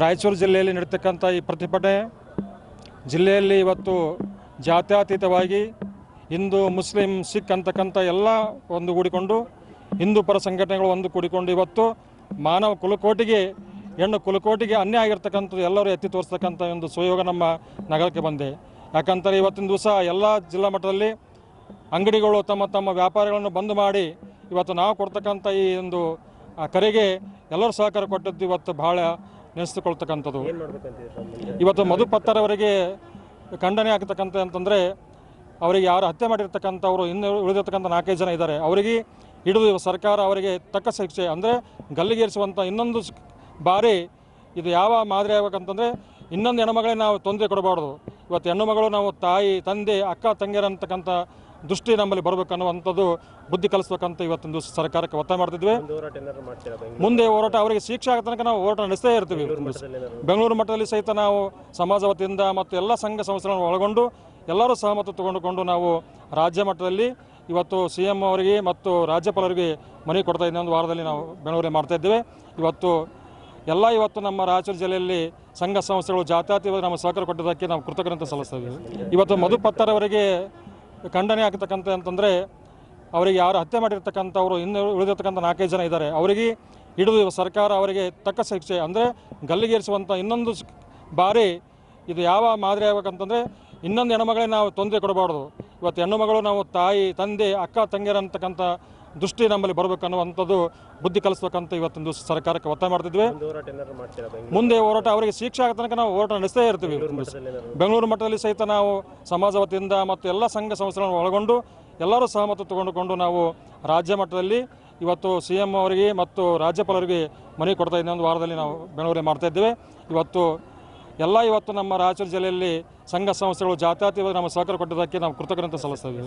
ರಾಯಚೂರು ಜಿಲ್ಲೆಯಲ್ಲಿ ನಡೀತಕ್ಕಂಥ ಈ ಪ್ರತಿಭಟನೆ ಜಿಲ್ಲೆಯಲ್ಲಿ ಇವತ್ತು ಜಾತ್ಯತೀತವಾಗಿ ಹಿಂದೂ ಮುಸ್ಲಿಂ ಸಿಖ್ ಅಂತಕ್ಕಂಥ ಎಲ್ಲ ಒಂದುಗೂಡಿಕೊಂಡು ಹಿಂದೂ ಪರ ಸಂಘಟನೆಗಳು ಒಂದು ಕೂಡಿಕೊಂಡು ಇವತ್ತು ಮಾನವ ಕುಲಕೋಟಿಗೆ ಹೆಣ್ಣು ಕುಲಕೋಟಿಗೆ ಅನ್ಯಾಯ ಆಗಿರ್ತಕ್ಕಂಥದ್ದು ಎಲ್ಲರೂ ಎತ್ತಿ ತೋರಿಸ್ತಕ್ಕಂಥ ಒಂದು ಸುಯೋಗ ನಮ್ಮ ನಗರಕ್ಕೆ ಬಂದೆ. ಯಾಕಂತಾರೆ ಇವತ್ತಿನ ದಿವಸ ಎಲ್ಲ ಜಿಲ್ಲಾ ಮಟ್ಟದಲ್ಲಿ ಅಂಗಡಿಗಳು ತಮ್ಮ ತಮ್ಮ ವ್ಯಾಪಾರಗಳನ್ನು ಬಂದ್ ಮಾಡಿ ಇವತ್ತು ನಾವು ಕೊಡ್ತಕ್ಕಂಥ ಈ ಒಂದು ಕರೆಗೆ ಎಲ್ಲರೂ ಸಹಕಾರ ಕೊಟ್ಟದ್ದು ಇವತ್ತು ಭಾಳ ನೆನೆಸಿಕೊಳ್ತಕ್ಕಂಥದ್ದು. ಇವತ್ತು ಮಧುಪತ್ತರವರಿಗೆ ಖಂಡನೆ ಆಗ್ತಕ್ಕಂಥ ಅಂತಂದರೆ ಅವರಿಗೆ ಯಾರು ಹತ್ಯೆ ಮಾಡಿರ್ತಕ್ಕಂಥವ್ರು ಇನ್ನು ಉಳಿದಿರ್ತಕ್ಕಂಥ 4-5 ಜನ ಇದ್ದಾರೆ. ಅವರಿಗೆ ಹಿಡಿದು ಸರ್ಕಾರ ಅವರಿಗೆ ತಕ್ಕ ಶಿಕ್ಷೆ ಅಂದರೆ ಗಲ್ಲಿಗೇರಿಸುವಂಥ ಇನ್ನೊಂದು ಬಾರಿ ಇದು ಯಾವ ಮಾದರಿ ಆಗಬೇಕಂತಂದರೆ ಇನ್ನೊಂದು ಹೆಣ್ಣುಮಗಳೇ ನಾವು ತೊಂದರೆ ಕೊಡಬಾರ್ದು. ಇವತ್ತು ಹೆಣ್ಣು ಮಗಳು ನಾವು ತಾಯಿ ತಂದೆ ಅಕ್ಕ ತಂಗಿಯರ ಅಂತಕ್ಕಂಥ ದೃಷ್ಟಿ ನಮ್ಮಲ್ಲಿ ಬರಬೇಕನ್ನುವಂಥದ್ದು ಬುದ್ಧಿ ಕಲಿಸ್ಬೇಕಂತ ಇವತ್ತೊಂದು ಸರ್ಕಾರಕ್ಕೆ ಒತ್ತಾಯ ಮಾಡ್ತಿದ್ವಿ. ಮುಂದೆ ಹೋರಾಟ ಅವರಿಗೆ ಶಿಕ್ಷೆ ಆಗೋ ತನಕ ನಾವು ಹೋರಾಟ ನಡೆಸ್ತೇ ಇರ್ತೀವಿ. ಬೆಂಗಳೂರು ಮಟ್ಟದಲ್ಲಿ ಸಹಿತ ನಾವು ಸಮಾಜ ವತಿಯಿಂದ ಮತ್ತು ಎಲ್ಲ ಸಂಘ ಸಂಸ್ಥೆಗಳನ್ನು ಒಳಗೊಂಡು ಎಲ್ಲರೂ ಸಹಮತ ತಗೊಂಡುಕೊಂಡು ನಾವು ರಾಜ್ಯ ಮಟ್ಟದಲ್ಲಿ ಇವತ್ತು CM ಅವರಿಗೆ ಮತ್ತು ರಾಜ್ಯಪಾಲರಿಗೆ ಮನವಿ ಕೊಡ್ತಾ ಇದ್ದೀವಿ. ಒಂದು ವಾರದಲ್ಲಿ ನಾವು ಬೆಂಗಳೂರಿಗೆ ಮಾಡ್ತಾಯಿದ್ದೇವೆ. ಇವತ್ತು ನಮ್ಮ ರಾಯಚೂರು ಜಿಲ್ಲೆಯಲ್ಲಿ ಸಂಘ ಸಂಸ್ಥೆಗಳು ಜಾತ್ಯತೀತವಾಗಿ ನಮ್ಮ ಸಹಕಾರ ಕೊಟ್ಟಿದ್ದಕ್ಕೆ ನಾವು ಕೃತಜ್ಞತೆ ಸಲ್ಲಿಸ್ತಾ ಇದ್ದೀವಿ. ಇವತ್ತು ಮಧುಪತ್ತರವರಿಗೆ ಖಂಡನೆ ಆಗ್ತಕ್ಕಂಥ ಅಂತಂದರೆ ಅವರಿಗೆ ಯಾರು ಹತ್ಯೆ ಮಾಡಿರ್ತಕ್ಕಂಥವ್ರು ಇನ್ನು ಉಳಿದಿರ್ತಕ್ಕಂಥ 4-5 ಜನ ಇದ್ದಾರೆ. ಅವರಿಗೆ ಹಿಡಿದು ಸರ್ಕಾರ ಅವರಿಗೆ ತಕ್ಕ ಶಿಕ್ಷೆ ಅಂದರೆ ಗಲ್ಲಿಗೇರಿಸುವಂಥ ಇನ್ನೊಂದು ಬಾರಿ ಇದು ಯಾವ ಮಾದರಿ ಆಗಬೇಕಂತಂದರೆ ಇನ್ನೊಂದು ಹೆಣ್ಣುಮಗಳೇ ನಾವು ತೊಂದರೆ ಕೊಡಬಾರ್ದು. ಇವತ್ತು ಹೆಣ್ಣು ಮಗಳು ನಾವು ತಾಯಿ ತಂದೆ ಅಕ್ಕ ತಂಗಿಯರ ಅಂತಕ್ಕಂಥ ದೃಷ್ಟಿ ನಮ್ಮಲ್ಲಿ ಬರಬೇಕನ್ನುವಂಥದ್ದು ಬುದ್ಧಿ ಕಲಿಸ್ಬೇಕಂತ ಇವತ್ತೊಂದು ಸರ್ಕಾರಕ್ಕೆ ಒತ್ತಾಯ ಮಾಡ್ತಿದ್ವಿ. ಮುಂದೆ ಹೋರಾಟ ಅವರಿಗೆ ಶಿಕ್ಷೆ ಆಗೋ ತನಕ ನಾವು ಹೋರಾಟ ನಡೆಸ್ತೇ ಇರ್ತೀವಿ. ಬೆಂಗಳೂರು ಮಟ್ಟದಲ್ಲಿ ಸಹಿತ ನಾವು ಸಮಾಜ ವತಿಯಿಂದ ಮತ್ತು ಎಲ್ಲ ಸಂಘ ಸಂಸ್ಥೆಗಳನ್ನು ಒಳಗೊಂಡು ಎಲ್ಲರೂ ಸಹಮತ ತಗೊಂಡುಕೊಂಡು ನಾವು ರಾಜ್ಯ ಮಟ್ಟದಲ್ಲಿ ಇವತ್ತು CM ಅವರಿಗೆ ಮತ್ತು ರಾಜ್ಯಪಾಲರಿಗೆ ಮನವಿ ಕೊಡ್ತಾ ಇದ್ದೀವಿ. ಒಂದು ವಾರದಲ್ಲಿ ನಾವು ಬೆಂಗಳೂರಿಗೆ ಮಾಡ್ತಾಯಿದ್ದೇವೆ. ಇವತ್ತು ನಮ್ಮ ರಾಯಚೂರು ಜಿಲ್ಲೆಯಲ್ಲಿ ಸಂಘ ಸಂಸ್ಥೆಗಳು ಜಾತ್ಯತೀತವಾಗಿ ನಮ್ಮ ಸಹಕಾರ ಕೊಟ್ಟಿದ್ದಕ್ಕೆ ನಾವು ಕೃತಜ್ಞತೆ ಸಲ್ಲಿಸ್ತಾ ಇದ್ದೀವಿ.